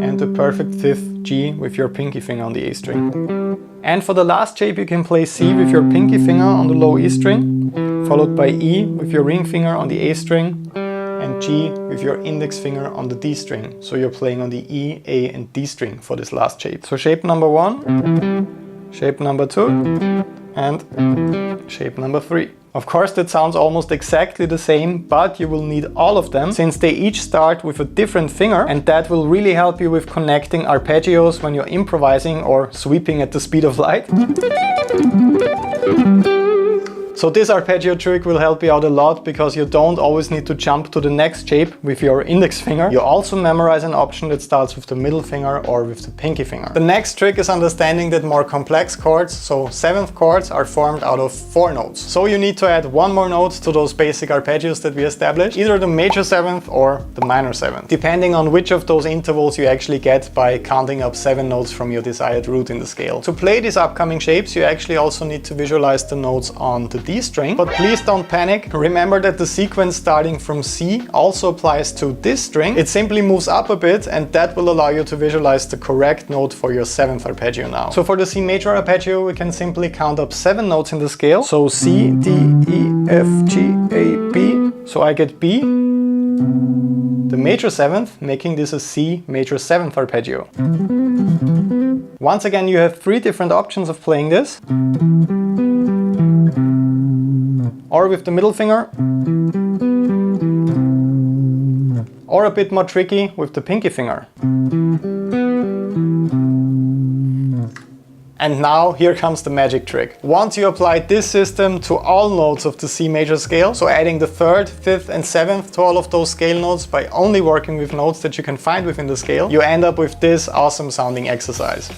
and the perfect 5th G with your pinky finger on the A string. And for the last shape you can play C with your pinky finger on the low E string, followed by E with your ring finger on the A string, and G with your index finger on the D string. So you're playing on the E, A and D string for this last shape. So shape number 1, shape number 2 and shape number 3. Of course that sounds almost exactly the same, but you will need all of them since they each start with a different finger, and that will really help you with connecting arpeggios when you're improvising or sweeping at the speed of light. So this arpeggio trick will help you out a lot because you don't always need to jump to the next shape with your index finger. You also memorize an option that starts with the middle finger or with the pinky finger. The next trick is understanding that more complex chords, so 7th chords, are formed out of 4 notes. So you need to add one more note to those basic arpeggios that we established, either the major 7th or the minor 7th, depending on which of those intervals you actually get by counting up 7 notes from your desired root in the scale. To play these upcoming shapes you actually also need to visualize the notes on the D string, but please don't panic. Remember that the sequence starting from C also applies to this string. It simply moves up a bit and that will allow you to visualize the correct note for your 7th arpeggio now. So for the C major arpeggio we can simply count up 7 notes in the scale. So C, D, E, F, G, A, B. So I get B, the major 7th, making this a C major 7th arpeggio. Once again you have 3 different options of playing this. Or with the middle finger, or a bit more tricky with the pinky finger. And now here comes the magic trick. Once you apply this system to all notes of the C major scale, so adding the 3rd, 5th and 7th to all of those scale notes by only working with notes that you can find within the scale, you end up with this awesome sounding exercise.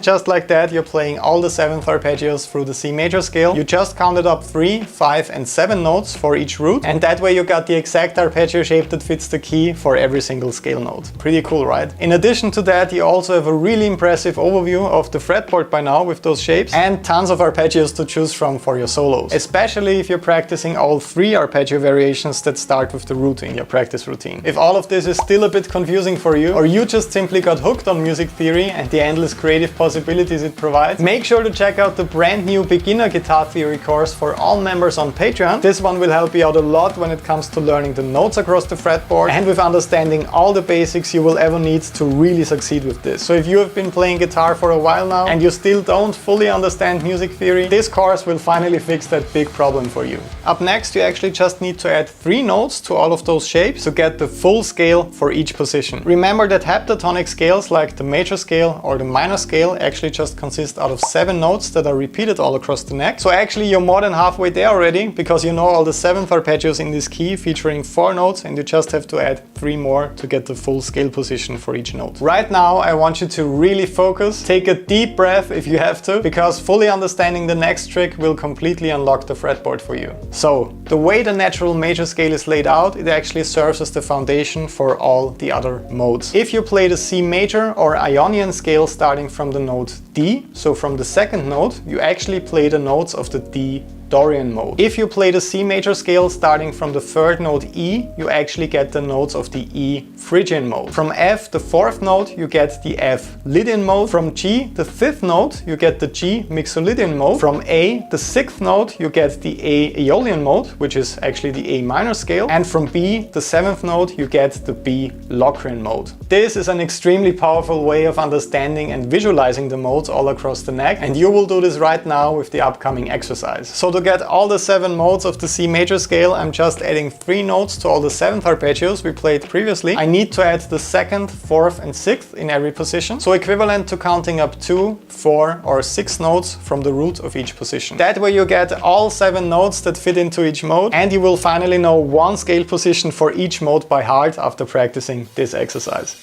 And just like that, you're playing all the 7th arpeggios through the C major scale. You just counted up 3, 5 and 7 notes for each root, and that way you got the exact arpeggio shape that fits the key for every single scale note. Pretty cool, right? In addition to that, you also have a really impressive overview of the fretboard by now with those shapes, and tons of arpeggios to choose from for your solos, especially if you're practicing all 3 arpeggio variations that start with the root in your practice routine. If all of this is still a bit confusing for you, or you just simply got hooked on music theory and the endless creative possibilities it provides, make sure to check out the brand new beginner guitar theory course for all members on Patreon. This one will help you out a lot when it comes to learning the notes across the fretboard and with understanding all the basics you will ever need to really succeed with this. So if you have been playing guitar for a while now and you still don't fully understand music theory, this course will finally fix that big problem for you. Up next, you actually just need to add 3 notes to all of those shapes to get the full scale for each position. Remember that heptatonic scales like the major scale or the minor scale actually just consist out of 7 notes that are repeated all across the neck. So actually you're more than halfway there already, because you know all the 7th arpeggios in this key featuring 4 notes, and you just have to add 3 more to get the full scale position for each note. Right now I want you to really focus, take a deep breath if you have to, because fully understanding the next trick will completely unlock the fretboard for you. So the way the natural major scale is laid out, it actually serves as the foundation for all the other modes. If you play the C major or Ionian scale starting from the note D, so from the 2nd note, you actually play the notes of the D Dorian mode. If you play the C major scale starting from the 3rd note E, you actually get the notes of the E Phrygian mode. From F, the 4th note, you get the F Lydian mode. From G, the 5th note, you get the G Mixolydian mode. From A, the 6th note, you get the A Aeolian mode, which is actually the A minor scale. And from B, the 7th note, you get the B Locrian mode. This is an extremely powerful way of understanding and visualizing the modes all across the neck, and you will do this right now with the upcoming exercise. So to get all the 7 modes of the C major scale, I'm just adding 3 notes to all the 7th arpeggios we played previously. I need to add the 2nd, 4th and 6th in every position, so equivalent to counting up 2, 4 or 6 notes from the root of each position. That way you get all 7 notes that fit into each mode, and you will finally know one scale position for each mode by heart after practicing this exercise.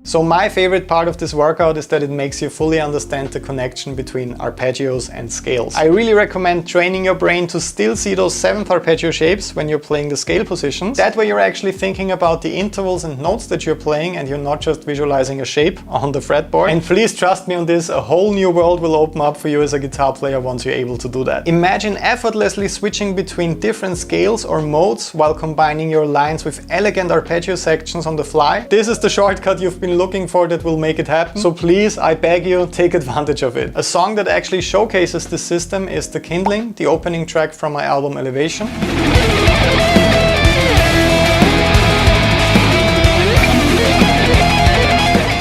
So my favorite part of this workout is that it makes you fully understand the connection between arpeggios and scales. I really recommend training your brain to still see those 7th arpeggio shapes when you're playing the scale positions. That way you're actually thinking about the intervals and notes that you're playing, and you're not just visualizing a shape on the fretboard. And please trust me on this, a whole new world will open up for you as a guitar player once you're able to do that. Imagine effortlessly switching between different scales or modes while combining your lines with elegant arpeggio sections on the fly. This is the shortcut you've been looking for that will make it happen. So please, I beg you, take advantage of it. A song that actually showcases this system is The Kindling, the opening track from my album Elevation.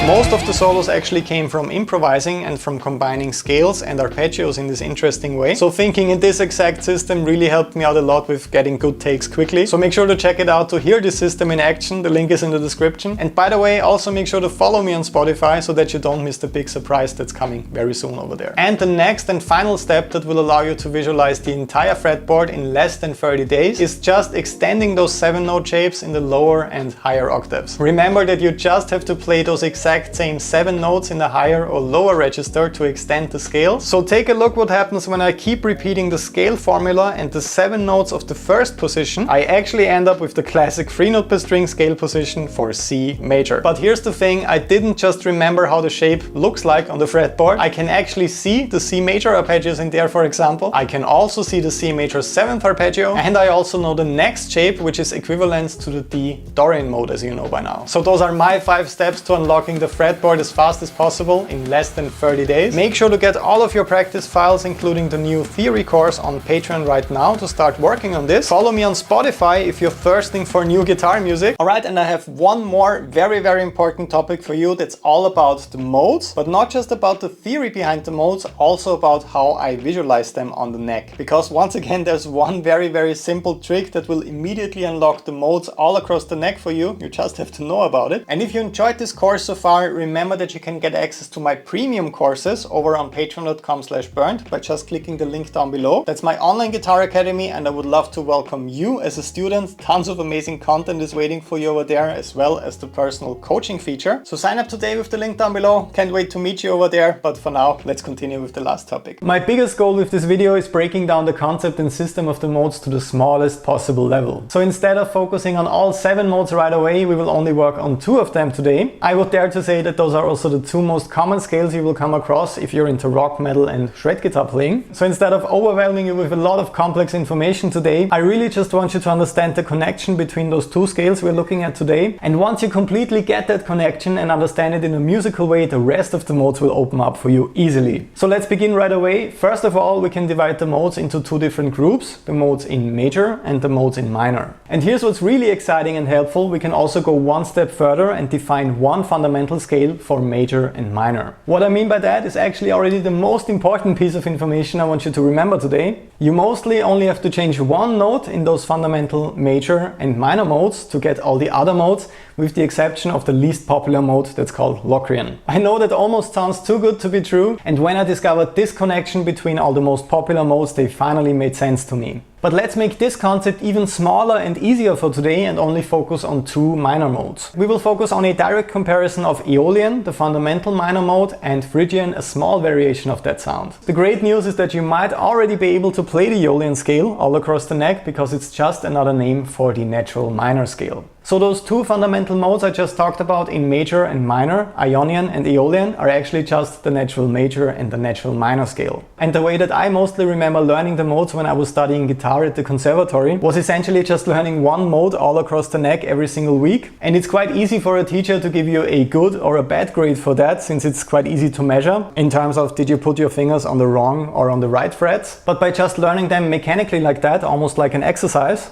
Most of the solos actually came from improvising and from combining scales and arpeggios in this interesting way. So thinking in this exact system really helped me out a lot with getting good takes quickly. So make sure to check it out to hear this system in action. The link is in the description. And by the way, also make sure to follow me on Spotify so that you don't miss the big surprise that's coming very soon over there. And the next and final step that will allow you to visualize the entire fretboard in less than 30 days is just extending those 7-note shapes in the lower and higher octaves. Remember that you just have to play those exact same 7 notes in the higher or lower register to extend the scale. So take a look what happens when I keep repeating the scale formula and the 7 notes of the 1st position. I actually end up with the classic 3-note per string scale position for C major. But here's the thing, I didn't just remember how the shape looks like on the fretboard. I can actually see the C major arpeggios in there, for example. I can also see the C major 7th arpeggio, and I also know the next shape, which is equivalent to the D Dorian mode, as you know by now. So those are my 5 steps to unlocking the fretboard as fast as possible in less than 30 days. Make sure to get all of your practice files, including the new theory course, on Patreon right now to start working on this. Follow me on Spotify if you're thirsting for new guitar music. Alright, and I have one more very important topic for you that's all about the modes, but not just about the theory behind the modes, also about how I visualize them on the neck. Because once again, there's one very simple trick that will immediately unlock the modes all across the neck for you. You just have to know about it. And if you enjoyed this course so far, remember that you can get access to my premium courses over on patreon.com/bernd by just clicking the link down below. That's my online guitar academy, and I would love to welcome you as a student. Tons of amazing content is waiting for you over there, as well as the personal coaching feature. So sign up today with the link down below. Can't wait to meet you over there. But for now, let's continue with the last topic. My biggest goal with this video is breaking down the concept and system of the modes to the smallest possible level. So instead of focusing on all 7 modes right away, we will only work on 2 of them today. I would dare to say that those are also the 2 most common scales you will come across if you're into rock, metal and shred guitar playing. So instead of overwhelming you with a lot of complex information today, I really just want you to understand the connection between those 2 scales we're looking at today. And once you completely get that connection and understand it in a musical way, the rest of the modes will open up for you easily. So let's begin right away. First of all, we can divide the modes into 2 different groups, the modes in major and the modes in minor. And here's what's really exciting and helpful. We can also go one step further and define one fundamental scale for major and minor. What I mean by that is actually already the most important piece of information I want you to remember today. You mostly only have to change one note in those fundamental major and minor modes to get all the other modes, with the exception of the least popular mode that's called Locrian. I know that almost sounds too good to be true, and when I discovered this connection between all the most popular modes, they finally made sense to me. But let's make this concept even smaller and easier for today and only focus on 2 minor modes. We will focus on a direct comparison of Aeolian, the fundamental minor mode, and Phrygian, a small variation of that sound. The great news is that you might already be able to play the Aeolian scale all across the neck, because it's just another name for the natural minor scale. So those 2 fundamental modes I just talked about in major and minor, Ionian and Aeolian, are actually just the natural major and the natural minor scale. And the way that I mostly remember learning the modes when I was studying guitar at the conservatory was essentially just learning one mode all across the neck every single week. And it's quite easy for a teacher to give you a good or a bad grade for that, since it's quite easy to measure in terms of did you put your fingers on the wrong or on the right frets. But by just learning them mechanically like that, almost like an exercise,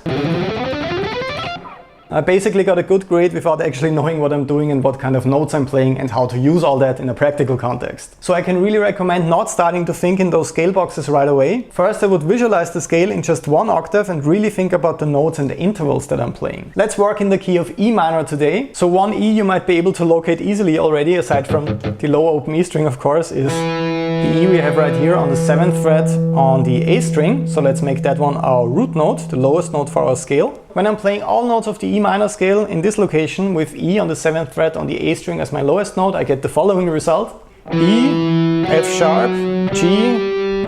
I basically got a good grade without actually knowing what I'm doing and what kind of notes I'm playing and how to use all that in a practical context. So I can really recommend not starting to think in those scale boxes right away. First, I would visualize the scale in just one octave and really think about the notes and the intervals that I'm playing. Let's work in the key of E minor today. So one E you might be able to locate easily already, aside from the lower open E string, of course, is the E we have right here on the 7th fret on the A string. So let's make that one our root note, the lowest note for our scale. When I'm playing all notes of the E minor scale in this location with E on the 7th fret on the A string as my lowest note, I get the following result: E, F sharp, G,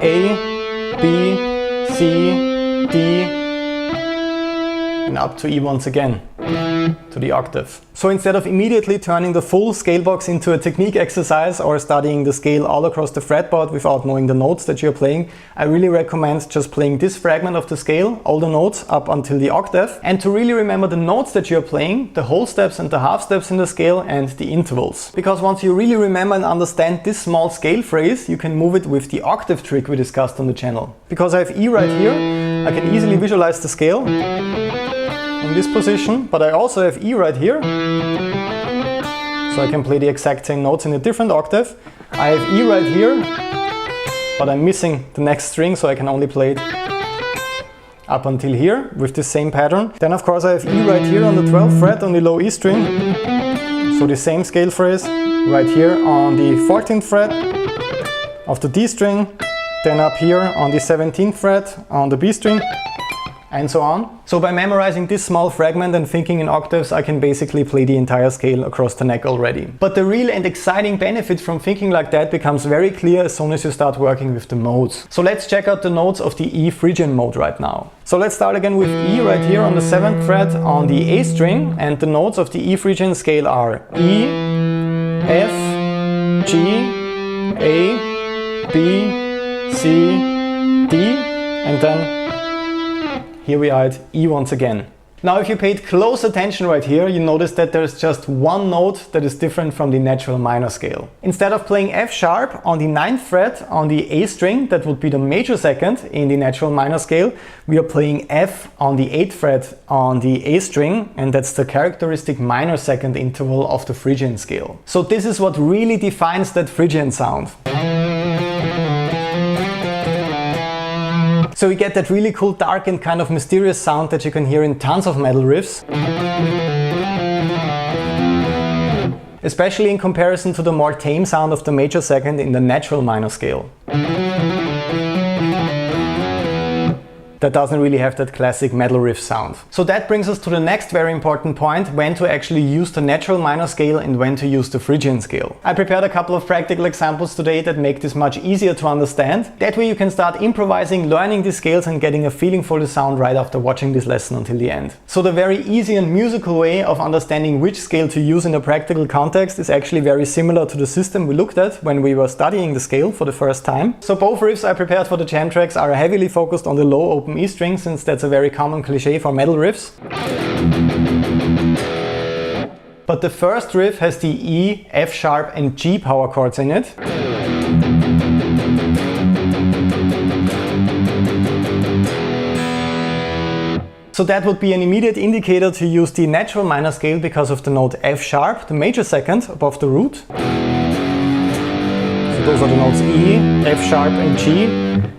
A, B, C, D, and up to E once again, to the octave. So instead of immediately turning the full scale box into a technique exercise or studying the scale all across the fretboard without knowing the notes that you're playing, I really recommend just playing this fragment of the scale, all the notes up until the octave, and to really remember the notes that you're playing, the whole steps and the half steps in the scale, and the intervals. Because once you really remember and understand this small scale phrase, you can move it with the octave trick we discussed on the channel. Because I have E right here, I can easily visualize the scale in this position, but I also have E right here, so I can play the exact same notes in a different octave. I have E right here, but I'm missing the next string, so I can only play it up until here with the same pattern. Then of course I have E right here on the 12th fret on the low E string, so the same scale phrase right here on the 14th fret of the D string, then up here on the 17th fret on the B string, and so on. So by memorizing this small fragment and thinking in octaves, I can basically play the entire scale across the neck already. But the real and exciting benefit from thinking like that becomes very clear as soon as you start working with the modes. So let's check out the notes of the E Phrygian mode right now. So let's start again with E right here on the 7th fret on the A string, and the notes of the E Phrygian scale are E, F, G, A, B, C, D, and then here we are at E once again. Now if you paid close attention right here, you notice that there's just one note that is different from the natural minor scale. Instead of playing F sharp on the 9th fret on the A string, that would be the major second in the natural minor scale, we are playing F on the 8th fret on the A string, and that's the characteristic minor second interval of the Phrygian scale. So this is what really defines that Phrygian sound. So we get that really cool, dark and kind of mysterious sound that you can hear in tons of metal riffs. especially in comparison to the more tame sound of the major second in the natural minor scale. That doesn't really have that classic metal riff sound. So that brings us to the next very important point, when to actually use the natural minor scale and when to use the Phrygian scale. I prepared a couple of practical examples today that make this much easier to understand. That way you can start improvising, learning these scales and getting a feeling for the sound right after watching this lesson until the end. So the very easy and musical way of understanding which scale to use in a practical context is actually very similar to the system we looked at when we were studying the scale for the first time. So both riffs I prepared for the jam tracks are heavily focused on the low open E string, since that's a very common cliché for metal riffs. But the first riff has the E, F sharp and G power chords in it. So that would be an immediate indicator to use the natural minor scale because of the note F sharp, the major second above the root. Those are the notes E, F sharp and G,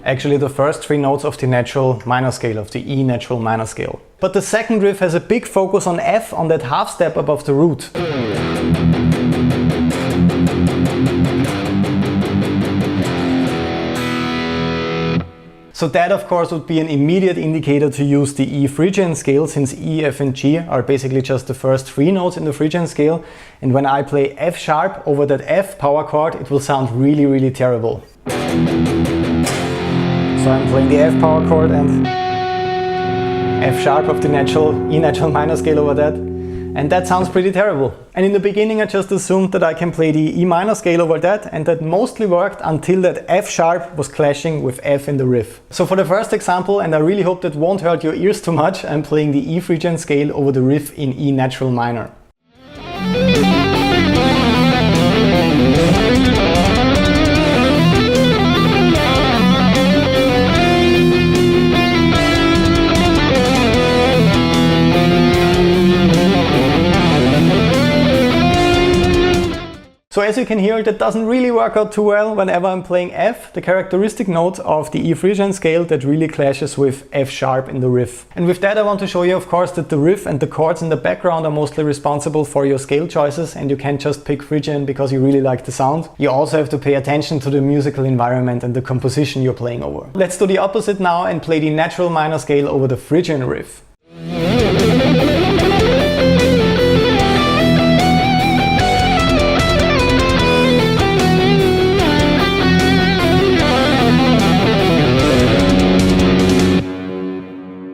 actually the first three notes of the natural minor scale, of the E natural minor scale. But the second riff has a big focus on F, on that half step above the root. So that of course would be an immediate indicator to use the E Phrygian scale, since E, F and G are basically just the first three notes in the Phrygian scale, and when I play F sharp over that F power chord it will sound really terrible. So I'm playing the F power chord and F sharp of the E natural minor scale over that, and that sounds pretty terrible. And in the beginning I just assumed that I can play the E minor scale over that, and that mostly worked until that F sharp was clashing with F in the riff. So for the first example, and I really hope that won't hurt your ears too much, I'm playing the E Phrygian scale over the riff in E natural minor. So as you can hear, that doesn't really work out too well whenever I'm playing F, the characteristic note of the E Phrygian scale that really clashes with F sharp in the riff. And with that I want to show you of course that the riff and the chords in the background are mostly responsible for your scale choices, and you can't just pick Phrygian because you really like the sound. You also have to pay attention to the musical environment and the composition you're playing over. Let's do the opposite now and play the natural minor scale over the Phrygian riff.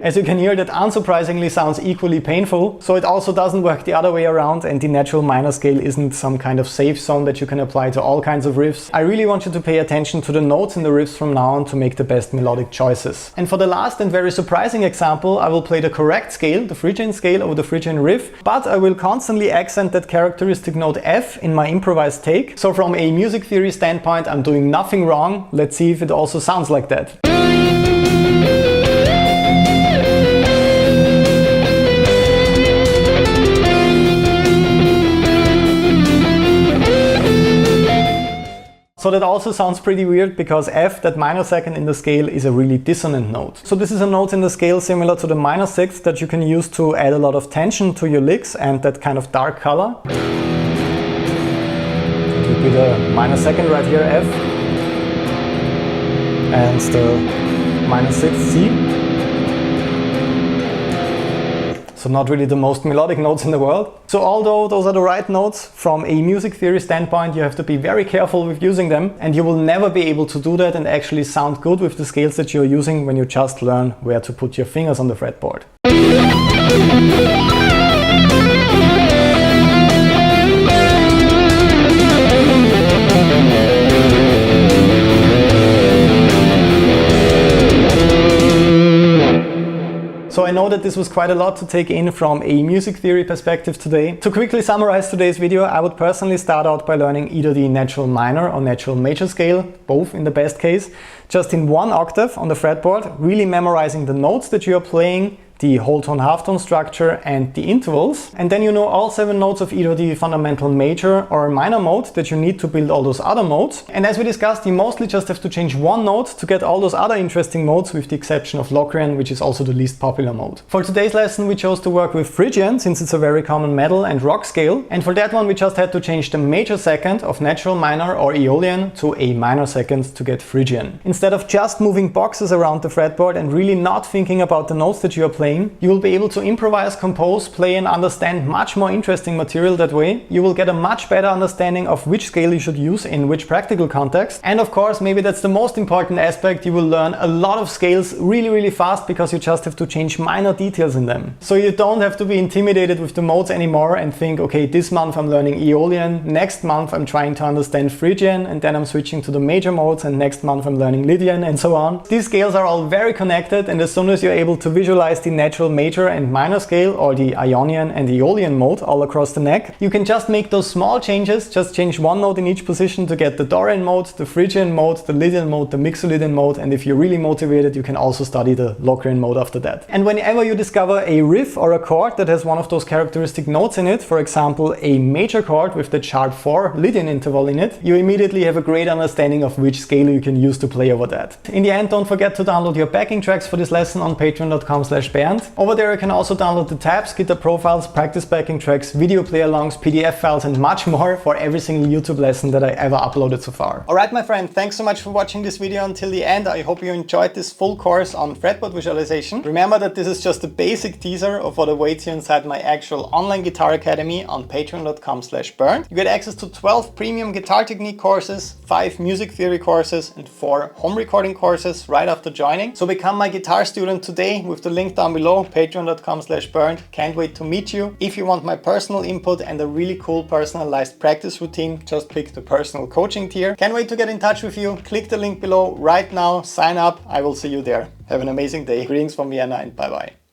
As you can hear, that unsurprisingly sounds equally painful, so it also doesn't work the other way around, and the natural minor scale isn't some kind of safe zone that you can apply to all kinds of riffs. I really want you to pay attention to the notes in the riffs from now on to make the best melodic choices. And for the last and very surprising example, I will play the correct scale, the Phrygian scale over the Phrygian riff, but I will constantly accent that characteristic note F in my improvised take. So from a music theory standpoint, I'm doing nothing wrong. Let's see if it also sounds like that. So that also sounds pretty weird because F, that minor second in the scale, is a really dissonant note. So this is a note in the scale similar to the minor sixth that you can use to add a lot of tension to your licks and that kind of dark color. It would be the minor second right here, F, and the minor sixth, C. So not really the most melodic notes in the world. So although those are the right notes, from a music theory standpoint you have to be very careful with using them, and you will never be able to do that and actually sound good with the scales that you're using when you just learn where to put your fingers on the fretboard. So I know that this was quite a lot to take in from a music theory perspective today. To quickly summarize today's video, I would personally start out by learning either the natural minor or natural major scale, both in the best case, just in one octave on the fretboard, really memorizing the notes that you are playing, the whole tone, half tone structure, and the intervals. And then you know all 7 notes of either the fundamental major or minor mode that you need to build all those other modes. And as we discussed, you mostly just have to change one note to get all those other interesting modes, with the exception of Locrian, which is also the least popular mode. For today's lesson, we chose to work with Phrygian, since it's a very common metal and rock scale. And for that one, we just had to change the major second of natural minor or Aeolian to a minor second to get Phrygian. Instead of just moving boxes around the fretboard and really not thinking about the notes that you are playing, you will be able to improvise, compose, play and understand much more interesting material that way. You will get a much better understanding of which scale you should use in which practical context. And of course, maybe that's the most important aspect, you will learn a lot of scales really fast, because you just have to change minor details in them. So you don't have to be intimidated with the modes anymore and think, okay, this month I'm learning Aeolian, next month I'm trying to understand Phrygian, and then I'm switching to the major modes, and next month I'm learning Lydian, and so on. These scales are all very connected, and as soon as you're able to visualize the natural major and minor scale, or the Ionian and Aeolian mode all across the neck, you can just make those small changes, just change one note in each position to get the Dorian mode, the Phrygian mode, the Lydian mode, the Mixolydian mode, and if you're really motivated, you can also study the Locrian mode after that. And whenever you discover a riff or a chord that has one of those characteristic notes in it, for example a major chord with the sharp 4 Lydian interval in it, you immediately have a great understanding of which scale you can use to play over that. In the end, don't forget to download your backing tracks for this lesson on patreon.com/Bernd. Over there you can also download the tabs, guitar profiles, practice backing tracks, video play alongs, PDF files and much more for every single YouTube lesson that I ever uploaded so far. Alright my friend, thanks so much for watching this video until the end. I hope you enjoyed this full course on fretboard visualization. Remember that this is just a basic teaser of what awaits you inside my actual online guitar academy on patreon.com/Bernd. You get access to 12 premium guitar technique courses, 5 music theory courses and 4 home recording courses right after joining. So become my guitar student today with the link down below, patreon.com/Bernd. Can't wait to meet you. If you want my personal input and a really cool personalized practice routine, just pick the personal coaching tier. Can't wait to get in touch with you. Click the link below right now, sign up. I will see you there. Have an amazing day. Greetings from Vienna and bye bye.